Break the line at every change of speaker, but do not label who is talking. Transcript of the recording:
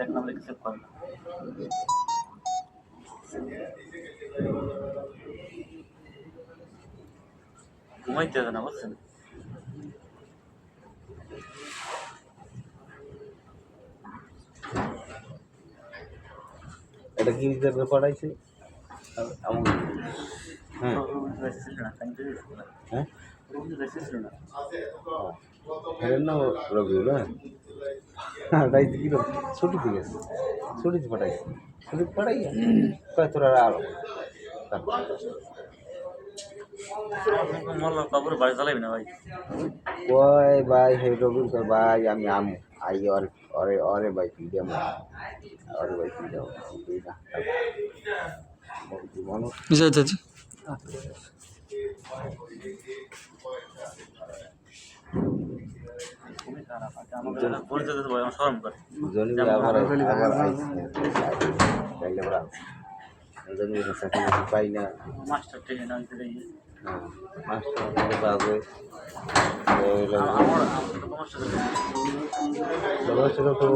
এক নাম্বার কিছু করে না ঘুমাইতে হবে না বুঝছেন
এটা কি হিসেবে পড়াইছে হ্যাঁ হ্যাঁ এর নাম রবিউল হ্যাঁ পাঠাইছে কি ছুটিতে গেছে ছুটিতে পাঠাইছে ছুটিতে পাঠাই কয় তোরা আলো
মল্লার কাপড় বাড়ি চালাবি না ভাই
কয় ভাই হে রবিউল কয় ভাই আমি আমু আই অরে অরে ভাই পিডিএম অরে ভাই পিডিএম মানুষ
জি চাচি
খুবই খারাপ আছে আমাদের পরিচয় দিতে ভাই আমার শরম করে
জনি আবার আবার আইছে তাইলে বড় জনি সাথে পাই না
মাস্টার ট্রেনে না দিতে
হ্যাঁ মাস্টার বাজে
আমার তোমার সাথে
তো